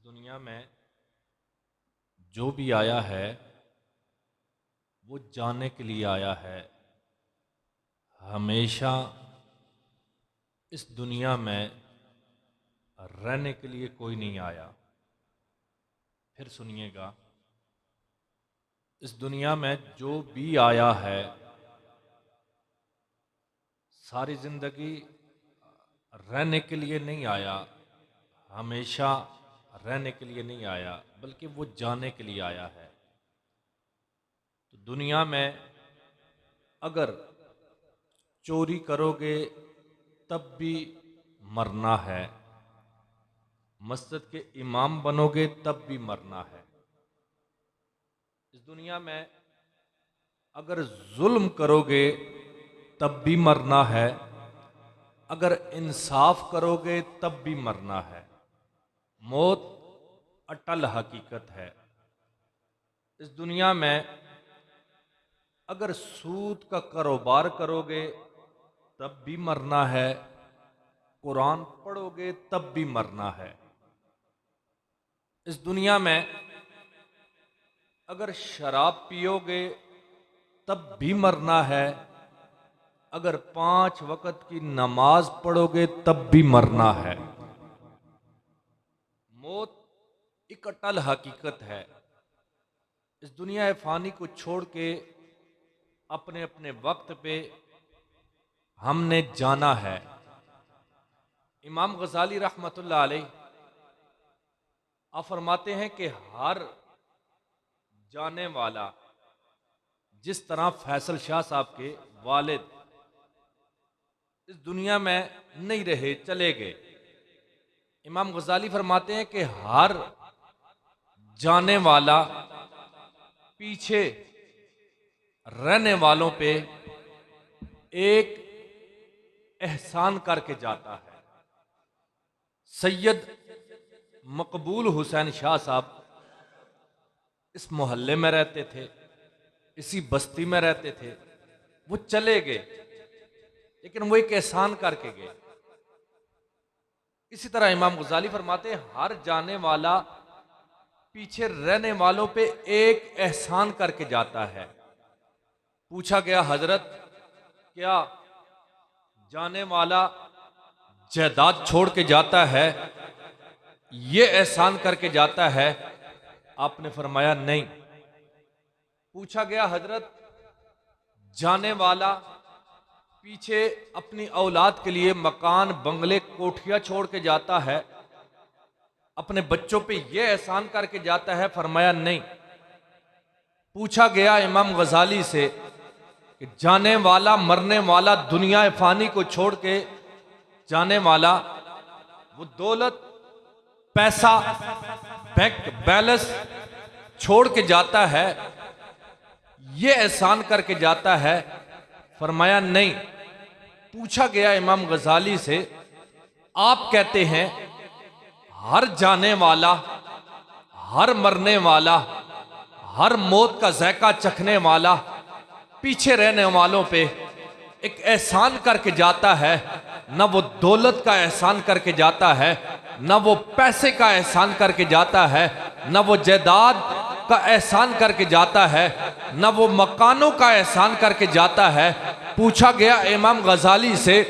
दुनिया में जो भी आया है वो जाने के लिए आया है। हमेशा इस दुनिया में रहने के लिए कोई नहीं आया। फिर सुनिएगा, इस दुनिया में जो भी आया है सारी जिंदगी रहने के लिए नहीं आया, हमेशा रहने के लिए नहीं आया, बल्कि वो जाने के लिए आया है। तो दुनिया में अगर चोरी करोगे तब भी मरना है, मस्जिद के इमाम बनोगे तब भी मरना है। इस दुनिया में अगर जुल्म करोगे तब भी मरना है, अगर इंसाफ करोगे तब भी मरना है। मौत अटल हकीकत है। इस दुनिया में अगर सूद का कारोबार करोगे तब भी मरना है, कुरान पढ़ोगे तब भी मरना है। इस दुनिया में अगर शराब पियोगे तब भी मरना है, अगर 5 वक्त की नमाज पढ़ोगे तब भी मरना है। मौत एक अटल हकीकत है। इस दुनिया फानी को छोड़ के अपने अपने वक्त पे हमने जाना है। इमाम गजाली रहमतुल्लाह अलैह आप फरमाते हैं कि हर जाने वाला, जिस तरह फैसल शाह साहब के वालिद इस दुनिया में नहीं रहे, चले गए, इमाम गजाली फरमाते हैं कि हर जाने वाला पीछे रहने वालों पे एक एहसान करके जाता है। सैयद मकबूल हुसैन शाह साहब इस मोहल्ले में रहते थे, इसी बस्ती में रहते थे। वो चले गए, लेकिन वो एक एहसान करके गए। इसी तरह इमाम गजाली फरमाते हैं हर जाने वाला पीछे रहने वालों पे एक एहसान करके जाता है। पूछा गया, हजरत क्या जाने वाला जायदाद छोड़ के जाता है, ये एहसान करके जाता है? आपने फरमाया नहीं। पूछा गया, हजरत जाने वाला पीछे अपनी औलाद के लिए मकान, बंगले, कोठियां छोड़ के जाता है, अपने बच्चों पे ये एहसान करके जाता है? फरमाया नहीं। पूछा गया इमाम गजाली से कि जाने वाला, मरने वाला, दुनिया फानी को छोड़ के जाने वाला, वो दौलत, पैसा, बैंक बैलेंस छोड़ के जाता है, ये एहसान करके जाता है? फरमाया नहीं। पूछा गया इमाम गजाली से, आप कहते हैं हर जाने वाला, हर मरने वाला, हर मौत का जायका चखने वाला पीछे रहने वालों पे एक एहसान करके जाता है। न वो दौलत का एहसान करके जाता है, न वो पैसे का एहसान करके जाता है, न वो जायदाद का एहसान करके जाता है, न वो मकानों का एहसान करके जाता है। पूछा गया इमाम गजाली से,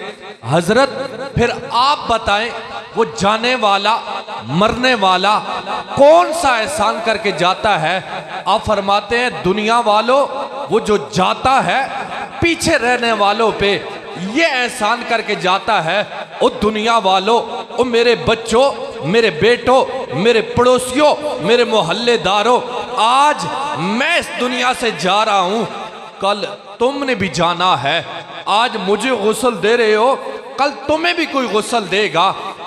हजरत फिर आप बताएं वो जाने वाला, मरने वाला कौन सा एहसान करके जाता है? आप फरमाते हैं दुनिया वालों, वो जो जाता है पीछे रहने वालों पे ये एहसान करके जाता है, ओ दुनिया वालों, ओ मेरे बच्चों, मेरे बेटों, मेरे पड़ोसियों, मेरे मोहल्लेदारों, आज मैं इस दुनिया से जा रहा हूं, कल तुमने भी जाना है। आज मुझे गुस्ल दे रहे हो, कल तुम्हें भी कोई गुस्ल देगा।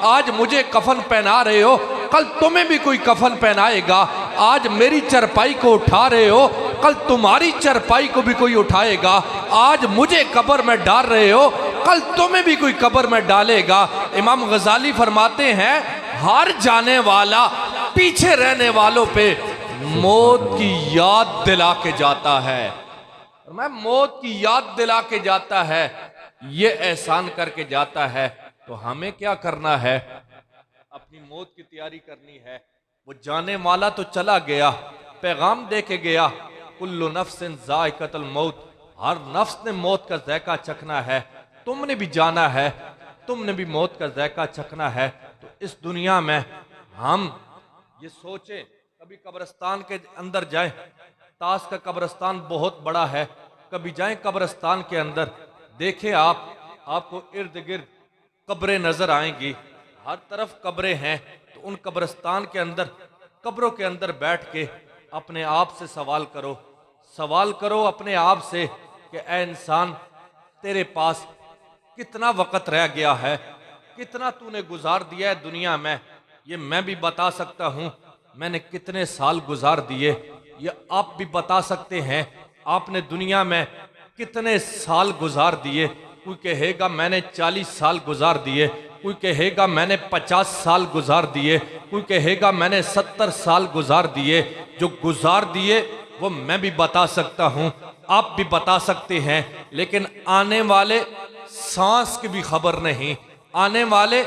आज मुझे कफन पहना रहे हो, कल तुम्हें भी कोई कफन पहनाएगा। आज मेरी चरपाई को उठा रहे हो, कल तुम्हारी चरपाई को भी कोई उठाएगा। आज मुझे कब्र में डाल रहे हो, कल तुम्हें भी कोई कब्र में डालेगा। इमाम गजाली फरमाते हैं हर जाने वाला पीछे रहने वालों पे मौत की याद दिला के जाता है। मैं मौत की याद दिला के जाता है, ये एहसान करके जाता है। तो हमें क्या करना है? अपनी मौत की तैयारी करनी है। वो जाने वाला तो चला गया, पैगाम दे के गया, कुल्लु नफ्सिन जायकातुल मौत, हर नफ्स ने मौत का जायका चखना है। तुमने भी जाना है, तुमने भी मौत का जायका चखना है। तो इस दुनिया में हम ये सोचें, कभी कब्रिस्तान के अंदर जाएं, ताश का कब्रिस्तान बहुत बड़ा है, कभी जाएं कब्रिस्तान के अंदर, देखें आपको इर्द गिर्द कब्रें नजर आएंगी, हर तरफ कब्रें हैं। तो उन कब्रिस्तान के अंदर, कब्रों के अंदर बैठ के अपने आप से सवाल करो अपने आप से कि ऐ इंसान, तेरे पास कितना वक्त रह गया है, कितना तूने गुजार दिया है दुनिया में। ये मैं भी बता सकता हूँ, मैंने कितने साल गुजार दिए। ये आप भी बता सकते हैं, आपने दुनिया में कितने साल गुजार दिए। कोई कहेगा मैंने 40 साल गुजार दिए, कोई कहेगा मैंने 50 साल गुजार दिए, कोई कहेगा मैंने 70 साल गुजार दिए। जो गुजार दिए वो मैं भी बता सकता हूँ, आप भी बता सकते हैं, लेकिन आने वाले सांस की भी खबर नहीं, आने वाले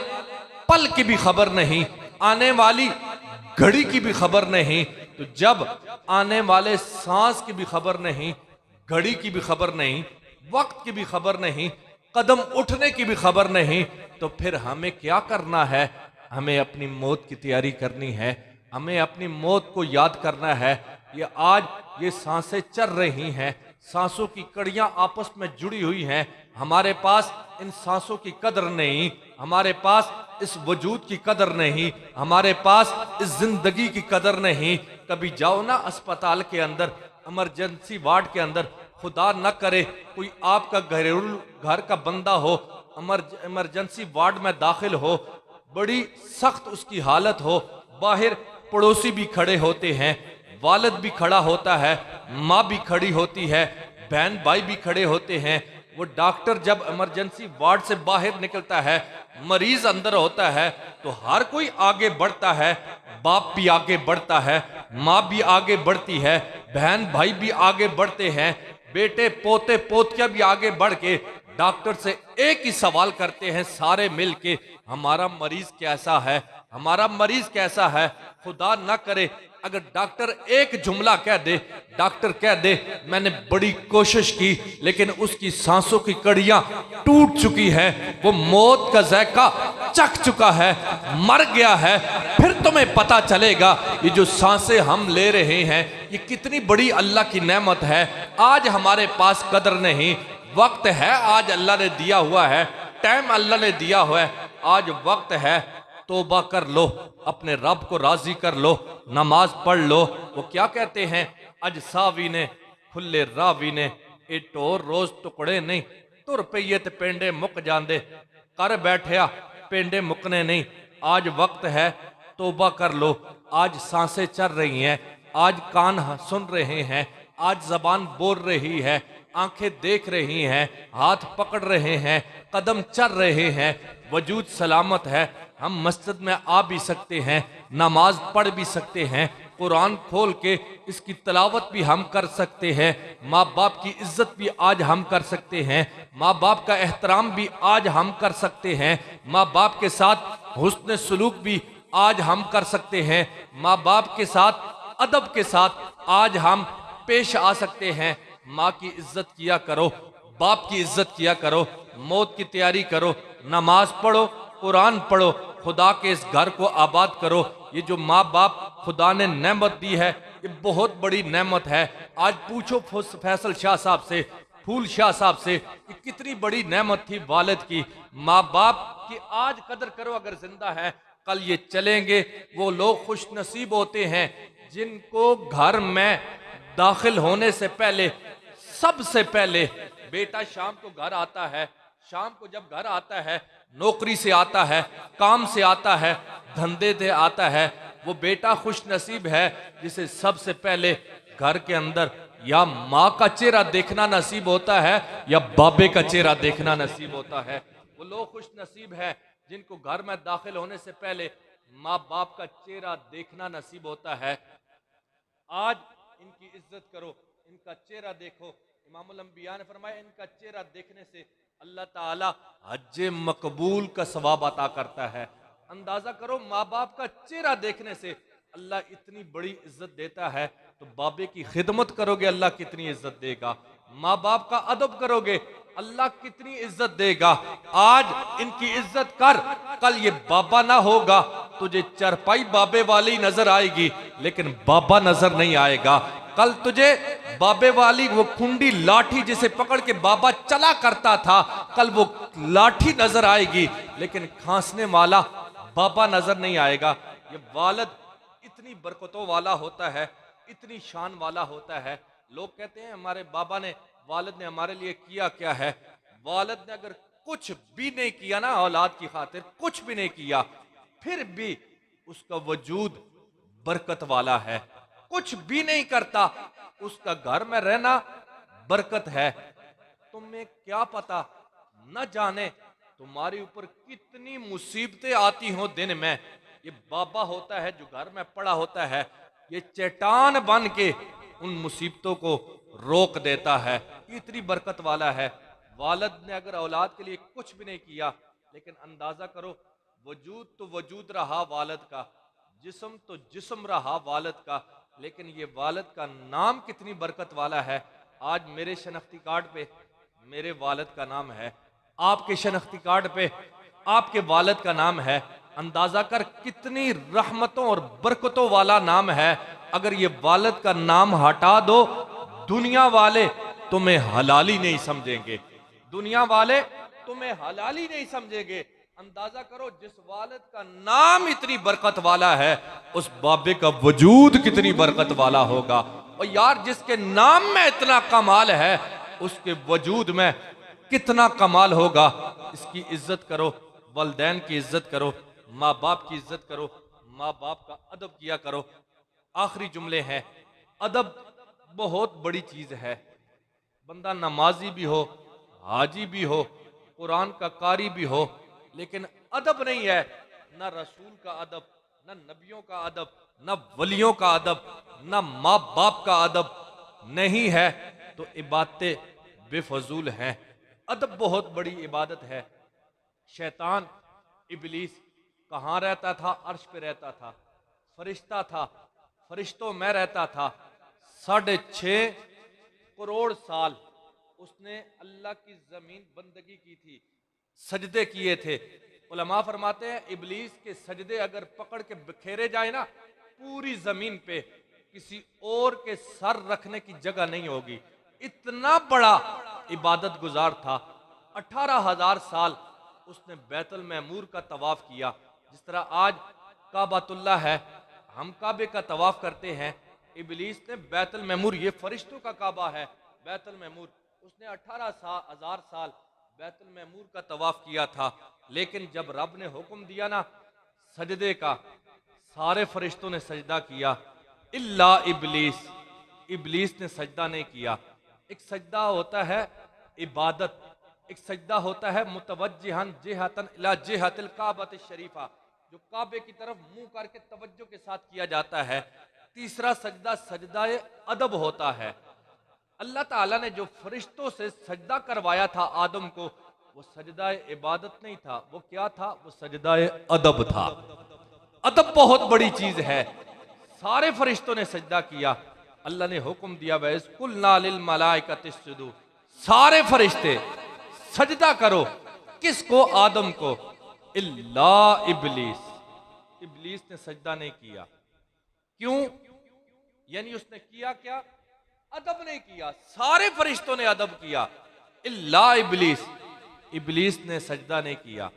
पल की भी खबर नहीं, आने वाली घड़ी की भी खबर नहीं। तो जब आने वाले सांस की भी खबर नहीं, घड़ी की भी खबर नहीं, वक्त की भी खबर नहीं, कदम उठने की भी खबर नहीं, तो फिर हमें क्या करना है? हमें अपनी मौत की तैयारी करनी है, हमें अपनी मौत को याद करना है। ये आज ये सांसें चल रही हैं, सांसों की कड़ियां आपस में जुड़ी हुई हैं, हमारे पास इन सांसों की कदर नहीं, हमारे पास इस वजूद की कदर नहीं, हमारे पास इस जिंदगी की कदर नहीं। कभी जाओ ना अस्पताल के अंदर, इमरजेंसी वार्ड के अंदर, खुदा न करे कोई आपका घरेलू घर का बंदा हो, इमरजेंसी वार्ड में दाखिल हो, बड़ी सख्त उसकी हालत हो, बाहर पड़ोसी भी खड़े होते हैं, वालिद भी खड़ा होता है, माँ भी खड़ी होती है, बहन भाई भी खड़े होते हैं। वो डॉक्टर जब इमरजेंसी वार्ड से बाहर निकलता है, मरीज अंदर होता है, तो हर कोई आगे बढ़ता है, बाप भी आगे बढ़ता है, माँ भी आगे बढ़ती है, बहन भाई भी आगे बढ़ते हैं, बेटे पोते पोतियां भी आगे बढ़ के डॉक्टर से एक ही सवाल करते हैं सारे मिलके, हमारा मरीज कैसा है, हमारा मरीज कैसा है। खुदा ना करे अगर डॉक्टर एक जुमला कह दे, डॉक्टर कह दे मैंने बड़ी कोशिश की लेकिन उसकी सांसों की कड़ियां टूट चुकी है, वो मौत का जायका चख चुका है, मर गया है, फिर तुम्हें पता चलेगा ये जो सांसें हम ले रहे हैं ये कितनी बड़ी अल्लाह की नेमत है। आज हमारे पास कदर नहीं, वक्त है आज अल्लाह ने दिया हुआ है, टाइम अल्लाह ने दिया हुआ है, आज वक्त है, तौबा कर लो, अपने रब को राजी कर लो, नमाज पढ़ लो। वो क्या कहते हैं, अज सावी ने खुले रावी ने ए टोर रोज टुकड़े नहीं, तुर पईए ते पेंडे मुक जांदे, कर बैठया पेंडे मुकने नहीं। आज वक्त है, तौबा कर लो, आज सांसें चल रही हैं, आज कान सुन रहे हैं, आज जबान बोल रही है, आंखें देख रही हैं, हाथ पकड़ रहे हैं, कदम चल रहे हैं, वजूद सलामत है, हम मस्जिद में आ भी सकते हैं, नमाज पढ़ भी सकते हैं, कुरान खोल के इसकी तलावत भी हम कर सकते हैं, माँ बाप की इज्जत भी आज हम कर सकते हैं, माँ बाप का एहतराम भी आज हम कर सकते हैं, माँ बाप के साथ हुस्न सलूक भी आज हम कर सकते हैं, माँ बाप के साथ अदब के साथ आज हम पेश आ सकते हैं। माँ की इज्जत किया करो, बाप की इज्जत किया करो, मौत की तैयारी करो, नमाज पढ़ो, कुरान पढ़ो, खुदा के इस घर को आबाद करो। ये जो माँ बाप खुदा ने नेमत दी है ये बहुत बड़ी नेमत है। आज पूछो फैसल शाह साहब से, फूल शाह साहब से, कि कितनी बड़ी नेमत थी वालिद की, माँ बाप की आज कदर करो। अगर जिंदा है कल ये चलेंगे। वो लोग खुश नसीब होते हैं जिनको घर में दाखिल होने से पहले, सबसे पहले बेटा शाम को घर आता है, शाम को जब घर आता है, नौकरी से आता है, काम से आता है, धंधे से आता है, वो बेटा खुश नसीब है जिसे सबसे पहले घर के अंदर या माँ का चेहरा देखना नसीब होता है या बाबे का चेहरा देखना नसीब होता है। वो लोग खुश नसीब है जिनको घर में दाखिल होने से पहले माँ बाप का चेहरा देखना नसीब होता है। आज इनकी इज्जत करो, इनका चेहरा देखो। इमामुल अंबिया ने फरमाया इनका चेहरा देखने से अल्लाह ताला हज मकबूल का सवाब अता करता है। अंदाजा करो माँ बाप का चेहरा देखने से अल्लाह इतनी बड़ी इज्जत देता है तो बाबे की खिदमत करोगे अल्लाह कितनी इज्जत देगा, माँ बाप का अदब करोगे अल्लाह कितनी इज्जत देगा। आज इनकी इज्जत कर, कल ये बाबा ना होगा, तुझे चरपाई बाबे वाली नजर आएगी लेकिन बाबा नजर नहीं आएगा। कल तुझे बाबे वाली वो कुंडी लाठी जिसे पकड़ के बाबा चला करता था, कल वो लाठी नजर आएगी लेकिन खांसने वाला बाबा नजर नहीं आएगा। ये वालिद इतनी बरकतों वाला होता है, इतनी शान वाला होता है। लोग कहते हैं हमारे बाबा ने, वालिद ने हमारे लिए किया क्या है। वालिद ने अगर कुछ भी नहीं किया ना औलाद की खातिर, कुछ भी नहीं किया, फिर भी उसका वजूद बरकत वाला है। कुछ भी नहीं करता, उसका घर में रहना बरकत है। तुम्हें क्या पता, न जाने तुम्हारे ऊपर कितनी मुसीबतें आती हो दिन में। ये बाबा होता है जो घर में पड़ा होता है, ये चट्टान बन के उन मुसीबतों को रोक देता है। इतनी बरकत वाला है। वालिद ने अगर औलाद के लिए कुछ भी नहीं किया, लेकिन अंदाजा करो वजूद तो वजूद रहा वालिद का, जिस्म तो जिस्म रहा वालिद का, लेकिन ये वालिद का नाम कितनी बरकत वाला है। आज मेरे शनाख्ती कार्ड पे मेरे वालिद का नाम है, आपके शनाख्ती कार्ड पे आपके वालिद का नाम है। अंदाजा कर कितनी रहमतों और बरकतों वाला नाम है। अगर ये वालिद का नाम हटा दो, दुनिया वाले तुम्हें हलाली नहीं समझेंगे, दुनिया वाले तुम्हें हलाली नहीं समझेंगे। अंदाजा करो जिस वालिद का नाम इतनी बरकत वाला है, उस बाबे का वजूद कितनी बरकत वाला होगा। और यार जिसके नाम में इतना कमाल है, उसके वजूद में कितना कमाल होगा। इसकी इज्जत करो, वलदैन की इज्जत करो, माँ बाप की इज्जत करो, माँ बाप का अदब किया करो। आखिरी जुमले हैं, अदब बहुत बड़ी चीज है। बंदा नमाजी भी हो, हाजी भी हो, कुरान का कारी भी हो, लेकिन अदब नहीं है, न रसूल का अदब, न नबियों का अदब, न वलियों का अदब, न माँ बाप का अदब नहीं है, तो इबादतें बेफजूल हैं। अदब बहुत बड़ी इबादत है। शैतान इबलीस कहाँ रहता था? अर्श पे रहता था, फरिश्ता था, फरिश्तों में रहता था। 6.5 करोड़ साल उसने अल्लाह की जमीन बंदगी की थी, सजदे किए थे। उलमा फरमाते हैं इबलीस के सजदे अगर पकड़ के बिखेरे जाए ना, पूरी जमीन पे किसी और के सर रखने की जगह नहीं होगी। इतना बड़ा इबादत गुजार था। 18,000 साल उसने बैतुल महमूर का तवाफ किया। जिस तरह आज काबातुल्लाह है, हम काबे का तवाफ करते हैं, इबलीस ने बैतुल महमूर, ये फरिश्तों का काबा है बैतुल महमूर, उसने 18,000 साल बैतुल महमूर का तवाफ किया था। लेकिन जब रब ने हुक्म दिया ना सजदे का, सारे फरिश्तों ने सजदा किया इल्ला इबलीस, इबलीस ने सजदा नहीं किया। एक सजदा होता है इबादत, एक सजदा होता है मुतवज्जिहन जिहतन इला जिहतिल काबत शरीफा, जो काबे की तरफ मुंह करके तवज्जो के साथ किया जाता है। तीसरा सजदा सजदाए अदब होता है। अल्लाह ताला ने जो फरिश्तों से सजदा करवाया था आदम को, वो सजदाए इबादत नहीं था, वो क्या था? वो सजदाए अदब था। अदब बहुत बड़ी चीज है। सारे फरिश्तों ने सजदा किया। अल्लाह ने हुक्म दिया वैस कुल्ना लिल मलाइकति इसजुदू, सारे फरिश्ते सजदा करो। किसको? आदम को। इल्ला इबलीस, इबलीस ने सजदा नहीं किया। क्यों? यानी उसने किया क्या? अदब नहीं किया। सारे फरिश्तों ने अदब किया, इल्ला इबलीस, इबलीस ने सजदा नहीं किया,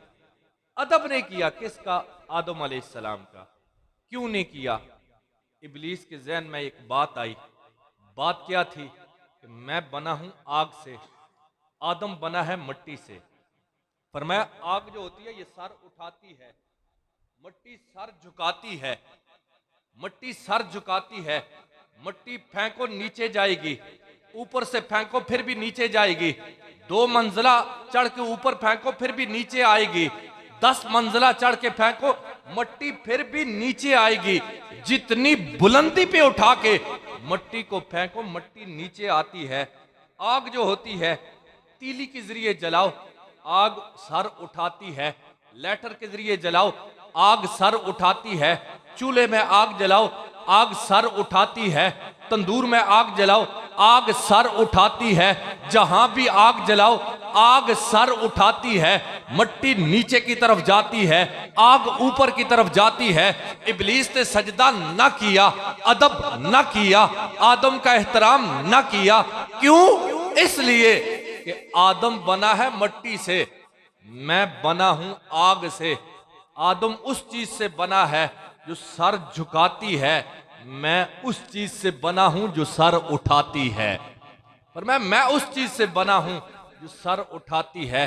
अदब नहीं किया। किसका? आदम अलैहिस्सलाम का। क्यों नहीं किया? इबलीस के ज़हन में एक बात आई। बात क्या थी? कि मैं बना हूं आग से, आदम बना है मिट्टी से। फरमाया आग जो होती है ये सर उठाती है, मिट्टी सर झुकाती है, मिट्टी सर झुकाती है। मिट्टी फेंको नीचे जाएगी, ऊपर से फेंको फिर भी नीचे जाएगी। 2 मंजिला चढ़ के ऊपर फेंको फिर भी नीचे आएगी। 10 मंजिला चढ़ के फेंको, मिट्टी फिर भी नीचे आएगी। जितनी बुलंदी पे उठा के मिट्टी को फेंको, मिट्टी नीचे आती है। आग जो होती है, तीली के जरिए जलाओ, आग सर उठाती है। लेटर के जरिए जलाओ, आग सर उठाती है। चूल्हे में आग जलाओ, आग सर उठाती है। तंदूर में आग जलाओ, आग सर उठाती है। जहां भी आग जलाओ, आग सर उठाती है। मट्टी नीचे की तरफ जाती है, आग ऊपर की तरफ जाती है। इब्लीस ने सजदा ना किया, अदब ना किया, आदम का एहतराम ना किया। क्यों? इसलिए कि आदम बना है मट्टी से, मैं बना हूं आग से। आदम उस चीज से बना है जो सर झुकाती है, मैं उस चीज से बना हूं जो सर उठाती है। पर मैं उस चीज से बना हूं जो सर उठाती है।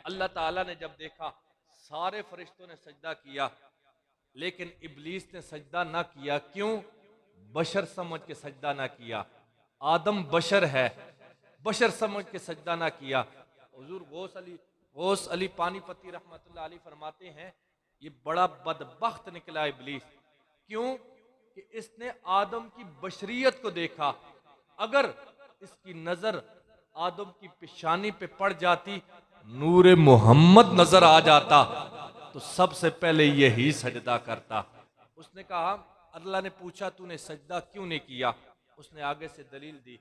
अल्लाह ताला ने जब देखा सारे फरिश्तों ने सजदा किया, लेकिन इब्लीस ने सजदा ना किया। क्यों? बशर समझ के सजदा ना किया। आदम बशर है, बशर समझ के सजदा ना किया। हुजूर गौस अली पानीपती रहमतुल्लाह अलैह फरमाते हैं, ये बड़ा बदबख्त निकला इब्लीस। क्यों? कि इसने आदम की बशरियत को देखा। अगर इसकी नजर आदम की पेशानी पे पड़ जाती, नूरे मोहम्मद नजर आ जाता, तो सबसे पहले यही सजदा करता। उसने कहा, अल्लाह ने पूछा तूने सजदा क्यों नहीं किया? उसने आगे से दलील दी,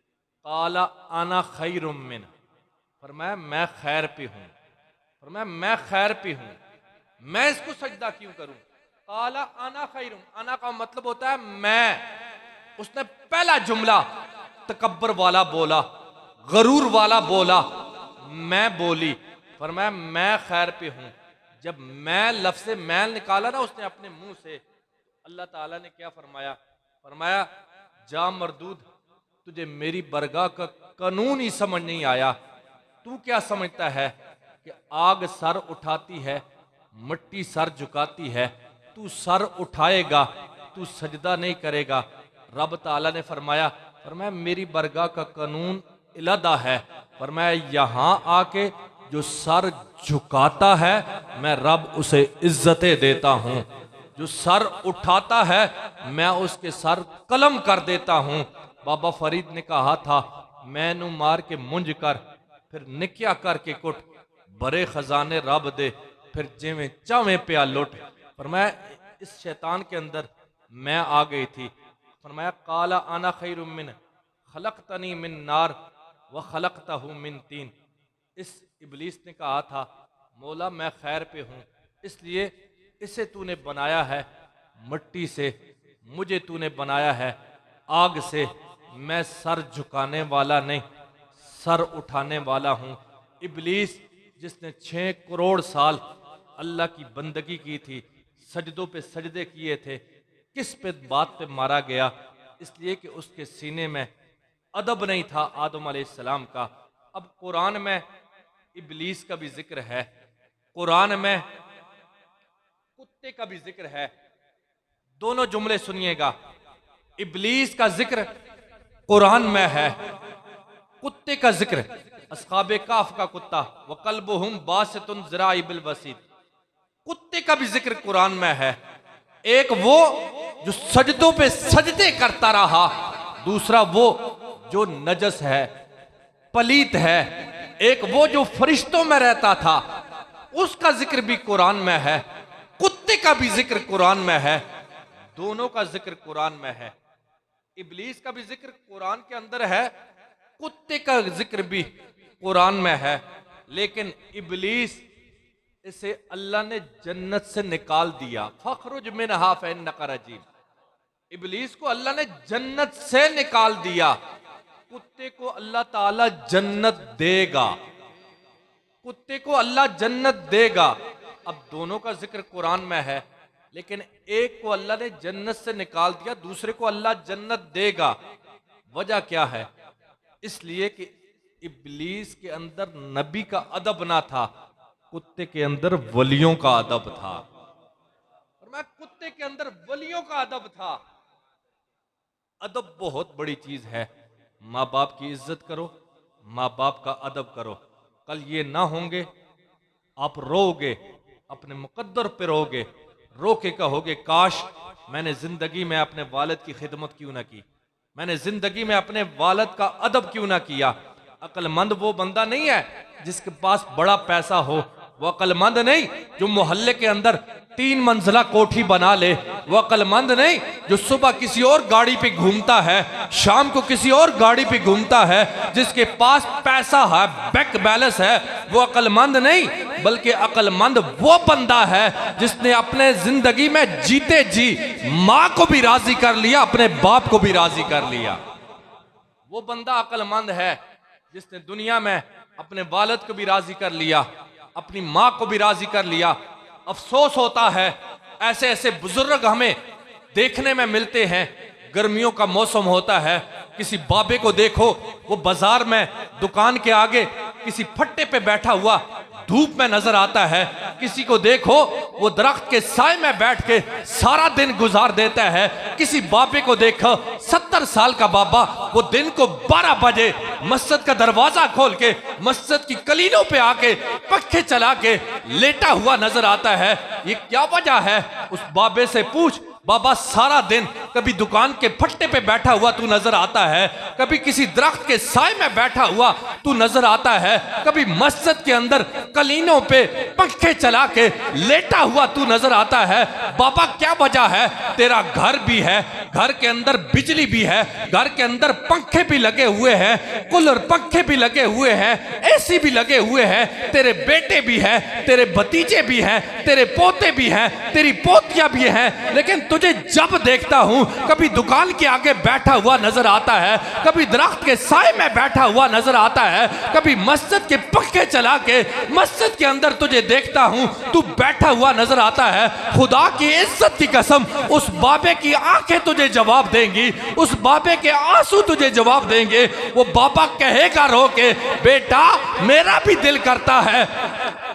काला आना खैरुम मिन, फरमाया मैं खैर पे हूं। फरमाया मैं खैर पे हूं, मैं इसको सजदा क्यों करूं? काला आना खैरुम, आना का मतलब होता है मैं। उसने पहला जुमला तकब्बर वाला बोला, गरूर वाला बोला, मैं बोली। फरमाया मैं खैर पे हूं। जब मैं लफ्ज़ मैल निकाला ना उसने अपने मुंह से, अल्लाह ताला ने क्या फरमाया? फरमाया जा मरदूद, तुझे मेरी बरगाह का कानून ही समझ नहीं आया। तू क्या समझता है कि आग सर उठाती है, मिट्टी सर झुकाती है, तू सर उठाएगा, तू सजदा नहीं करेगा। रब ताला ने फरमाया मेरी बरगाह का कानून इलादा है। फरमाया यहाँ आके जो सर झुकाता है मैं रब उसे इज्जतें देता हूँ, जो सर उठाता है मैं उसके सर कलम कर देता हूँ। बाबा फरीद ने कहा था, मैनू मार के मुंज कर फिर निक्या करके कुट, बड़े खजाने रब दे फिर जिवें चावें प्या लुट। फरमाया इस शैतान के अंदर मैं आ गई थी। फरमाया काला आना खैरुम मिन खलक़तनी मिन नार व खलक़तहु मिन तीन। इस इब्लीस ने कहा था, मौला मैं खैर पे हूँ, इसलिए इसे तूने बनाया है मिट्टी से, मुझे तूने बनाया है आग से। मैं सर झुकाने वाला नहीं, सर उठाने वाला हूँ। इब्लीस जिसने 6 करोड़ साल अल्लाह की बंदगी की थी, सजदों पे सजदे किए थे, किस पे बात पे मारा गया? इसलिए कि उसके सीने में अदब नहीं था आदम अलैहिस्सलाम का। अब कुरान में इब्लीस का भी जिक्र है, कुरान में कुत्ते का भी जिक्र है। दोनों जुमले सुनिएगा, इब्लीस का जिक्र कुरान में है, कुत्ते का जिक्र अस्हाबे काफ का कुत्ता व कल्बुहुम बासितुन ज़राई बिल वसीत, कुत्ते का भी जिक्र कुरान में है। एक वो जो सजदों पे सजदे करता रहा, दूसरा वो जो नजस है, पलीत है। एक वो जो फरिश्तों में रहता था, उसका जिक्र भी कुरान में है, कुत्ते का भी जिक्र कुरान में है, दोनों का जिक्र कुरान में है। इब्लीस का भी जिक्र कुरान के अंदर है, कुत्ते का जिक्र भी कुरान में है। लेकिन इब्लीस इसे अल्लाह ने जन्नत से निकाल दिया, फखरुज मिनहा फइन्नका रजीम। इब्लीस को अल्लाह ने जन्नत से निकाल दिया, कुत्ते को अल्लाह ताला जन्नत देगा, कुत्ते को अल्लाह जन्नत देगा। अब दोनों का जिक्र कुरान में है, लेकिन एक को अल्लाह ने जन्नत से निकाल दिया, दूसरे को अल्लाह जन्नत देगा। वजह क्या है? इसलिए कि इब्लीस के अंदर नबी का अदब ना था, कुत्ते के अंदर वलियों का अदब था। और मैं कुत्ते के अंदर वलियों का अदब था। अदब बहुत बड़ी चीज है। माँ बाप की इज्जत करो, माँ बाप का अदब करो। कल ये ना होंगे, आप रोओगे, अपने मुकद्दर पे रोओगे, रो के कहोगे काश मैंने जिंदगी में अपने वालिद की खिदमत क्यों ना की, मैंने जिंदगी में अपने वालिद का अदब क्यों ना किया। अक्लमंद वो बंदा नहीं है जिसके पास बड़ा पैसा हो वो अक्लमंद नहीं जो मोहल्ले के अंदर 3 मंजिला कोठी बना ले। वो अक्लमंद नहीं जो सुबह किसी और गाड़ी पे घूमता है, शाम को किसी और गाड़ी पे घूमता है, जिसके पास पैसा है, बैंक बैलेंस है। वो अक्लमंद नहीं, बल्कि अक्लमंद वो बंदा है जिसने अपने जिंदगी में जीते जी माँ को भी राजी कर लिया, अपने बाप को भी राजी कर लिया। वो बंदा अक्लमंद है जिसने दुनिया में अपने वालिद को भी राजी कर लिया, अपनी माँ को भी राजी कर लिया। अफसोस होता है ऐसे ऐसे बुजुर्ग हमें देखने में मिलते हैं। गर्मियों का मौसम होता है, किसी बाबे को देखो वो बाजार में दुकान के आगे किसी फट्टे पे बैठा हुआ धूप में नजर आता है। किसी को देखो वो दरख्त के साए में बैठ के सारा दिन गुजार देता है। किसी बाबे को देखो 70 साल का बाबा, वो दिन को 12 बजे मस्जिद का दरवाजा खोल के मस्जिद की कलीनों पे आके पंखे चला के लेटा हुआ नजर आता है। ये क्या वजह है? उस बाबे से पूछ, बाबा सारा दिन कभी दुकान के फट्टे पे बैठा हुआ तू नजर आता है, कभी किसी दरख्त के साए में बैठा हुआ तू नजर आता है, कभी मस्जिद के अंदर कलीनों पे पंखे चला के लेटा हुआ तू नजर आता है। बाबा क्या वजह है? तेरा घर भी है, घर के अंदर बिजली भी है, घर के अंदर पंखे भी लगे हुए हैं, कूलर पंखे भी लगे हुए हैं, एसी भी लगे हुए हैं, तेरे बेटे भी हैं, तेरे भतीजे भी हैं, तेरे पोते भी हैं, तेरी पोतियां भी हैं। लेकिन तुझे जब देखता हूं कभी दुकान के आगे बैठा हुआ नजर आता है, कभी दरख्त के साए में बैठा हुआ नजर आता है, कभी मस्जिद के पंखे चला के मस्जिद के अंदर तुझे देखता हूं तू बैठा हुआ नजर आता है। खुदा की इज्जत की कसम, उस बाबे की आंखें तुझे जवाब देंगी, उस बाबे के आंसू तुझे जवाब देंगे। वो बाबा कहेगा रो के, बेटा मेरा भी दिल करता है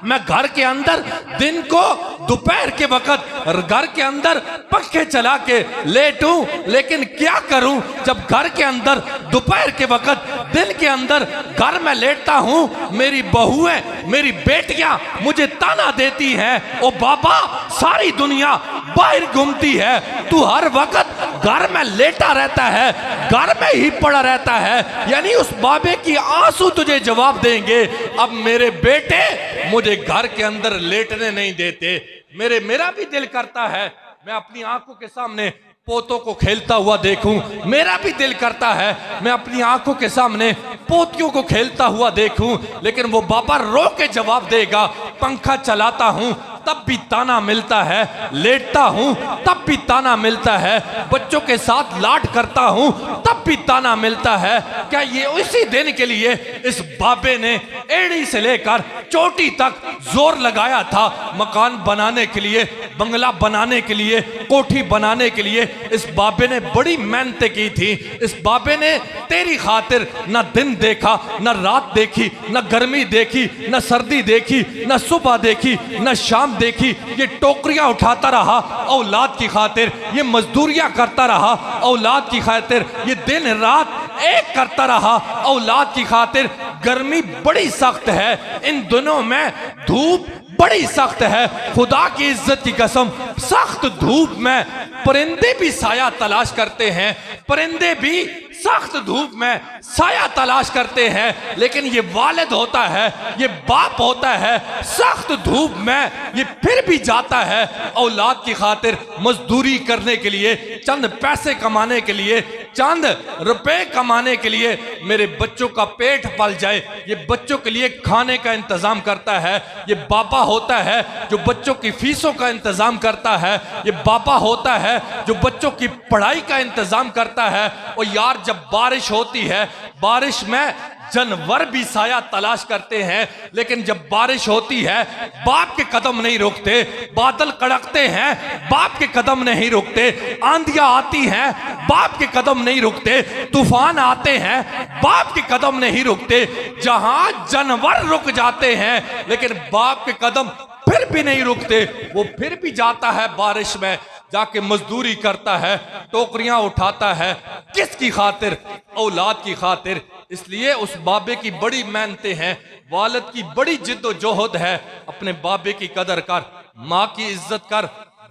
मैं घर के अंदर दिन को दोपहर के वक्त घर के अंदर पंखे चला के लेटूं, लेकिन क्या करूं जब घर के अंदर दोपहर के वक्त दिन के अंदर घर में लेटता हूं, मेरी बहुएं मेरी बेटियां मुझे ताना देती हैं, ओ बाबा सारी दुनिया बाहर घूमती है, तू हर वक्त घर में लेटा रहता है, घर में ही पड़ा रहता है। यानी उस बाबे की आंसू तुझे जवाब देंगे। अब मेरे बेटे मुझे घर के अंदर लेटने नहीं देते। मेरा भी दिल करता है मैं अपनी आंखों के सामने पोतों को खेलता हुआ देखूं, मेरा भी दिल करता है मैं अपनी आंखों के सामने पोतियों को खेलता हुआ देखूं, लेकिन वो बाबा रो के जवाब देगा, पंखा चलाता हूं तब भी ताना मिलता है, लेटता हूं तब भी ताना मिलता है, बच्चों के साथ लाड करता हूं तब भी ताना मिलता है। क्या ये उसी दिन के लिए इस बाबे ने एड़ी से लेकर चोटी तक जोर लगाया था मकान बनाने के लिए, बंगला बनाने के लिए, कोठी बनाने के लिए? इस बाबे ने बड़ी मेहनतें की थी। इस बाबे ने तेरी खातिर न दिन देखा, न रात देखी, न गर्मी देखी, न सर्दी देखी, न सुबह देखी, न शाम देखी। ये टोकरियां उठाता रहा औलाद की खातिर, ये मजदूरियां करता रहा औलाद की खातिर, ये दिन रात एक करता रहा औलाद की खातिर। गर्मी बड़ी सख्त है, इन दिनों में धूप बड़ी सख्त है। खुदा की इज्जत की कसम, सख्त धूप में परिंदे भी साया तलाश करते हैं, परिंदे भी सख्त धूप में साया तलाश करते हैं। लेकिन ये वालिद होता है, ये बाप होता है, सख्त धूप में ये फिर भी जाता है औलाद की खातिर मजदूरी करने के लिए, चंद पैसे कमाने के लिए, चंद रुपए कमाने के लिए। मेरे बच्चों का पेट पल जाए, ये बच्चों के लिए खाने का इंतजाम करता है। ये बाबा होता है जो बच्चों की फीसों का इंतजाम करता है। ये बाबा होता है जो बच्चों की पढ़ाई का इंतजाम करता है। और यार जब बारिश होती है, बारिश में जानवर भी साया तलाश करते हैं, लेकिन जब बारिश होती है बाप के कदम नहीं रुकते। बादल कड़कते हैं, बाप के कदम नहीं रुकते। आंधियां आती हैं, बाप के कदम नहीं रुकते। तूफान आते हैं, बाप के कदम नहीं रुकते। जहां जानवर रुक जाते हैं, लेकिन बाप के कदम फिर भी नहीं रुकते। वो फिर भी जाता है बारिश में, जाके मजदूरी करता है, टोकरियां उठाता है। किसकी खातिर? औलाद की खातिर। इसलिए उस बाबे की बड़ी मेहनतें हैं, वालिद की बड़ी जिद्दोजहद है। अपने बाबे की कदर कर, माँ की इज्जत कर,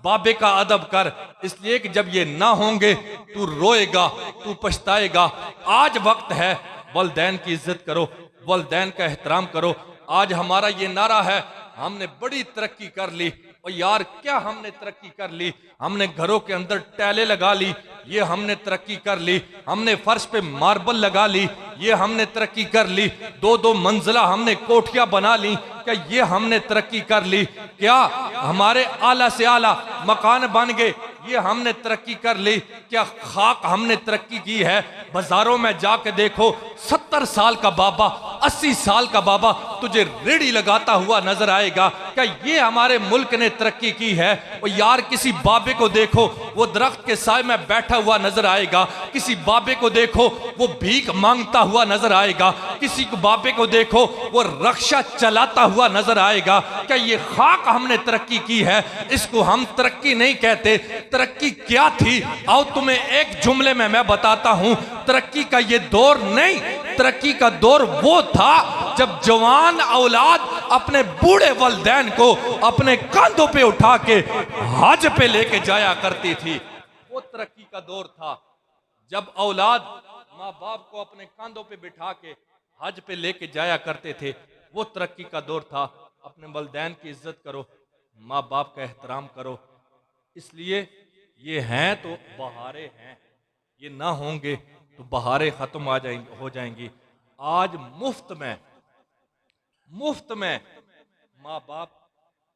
बाबे का अदब कर। इसलिए कि जब ये ना होंगे तू रोएगा, तू पछताएगा। आज वक्त है, वलदैन की इज्जत करो, वलदैन का एहतराम करो। आज हमारा ये नारा है, हमने बड़ी तरक्की कर ली। और यार क्या हमने तरक्की कर ली, हमने घरों के अंदर टैले लगा ली, ये हमने तरक्की कर ली। हमने फर्श पे मार्बल लगा ली, ये हमने तरक्की कर ली। 2-2 मंजिला हमने कोठियां बना ली, क्या ये हमने तरक्की कर ली। क्या हमारे आला से आला मकान बन गए, ये हमने तरक्की कर ली। क्या खाक हमने तरक्की की है। बाजारों में जाके देखो, 70 साल का बाबा, 80 साल का बाबा तुझे रेड़ी लगाता हुआ नजर आएगा। क्या ये हमारे मुल्क ने तरक्की की है। और यार किसी बाबे को देखो, वो दरख्त के साए में बैठा हुआ नजर आएगा। किसी बाबे को देखो, वो भीख मांगता हुआ नजर आएगा। किसी बाबे को देखो, वो रक्षा चलाता हुआ नजर आएगा। क्या ये खाक हमने तरक्की की है। इसको हम तरक्की नहीं कहते। तरक्की क्या थी, आओ तुम्हें एक जुमले में मैं बताता हूं। तरक्की का ये दौर नहीं, तरक्की का दौर वो था जब जवान औलाद अपने बूढ़े वलदैन को अपने कंधों पे उठा के हज पे लेके जाया करती थी। वो तरक्की का दौर था जब औलाद माँ बाप को अपने कंधों पे बिठा के हज पे लेके जाया करते थे। वो तरक्की का दौर था। अपने वलदैन की इज्जत करो, माँ बाप का एहतराम करो। इसलिए ये हैं तो बहारें हैं, ये ना होंगे तो बहारें खत्म हो जाएंगी। आज मुफ्त में माँ बाप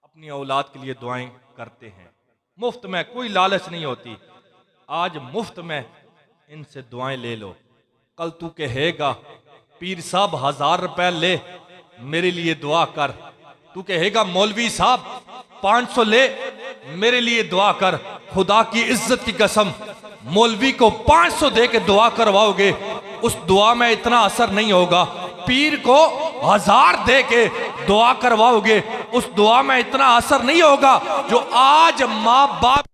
अपनी औलाद के लिए दुआएं करते हैं। मुफ्त में, कोई लालच नहीं होती। आज मुफ्त में इनसे दुआएं ले लो। कल तू कहेगा पीर साहब 1000 रुपए ले मेरे लिए दुआ कर। तू कहेगा मौलवी साहब 500 ले मेरे लिए दुआ कर। खुदा की इज्जत की कसम, मौलवी को 500 दे के दुआ करवाओगे, उस दुआ में इतना असर नहीं होगा। पीर को 1000 दे के दुआ करवाओगे, उस दुआ में इतना असर नहीं होगा जो आज माँ बाप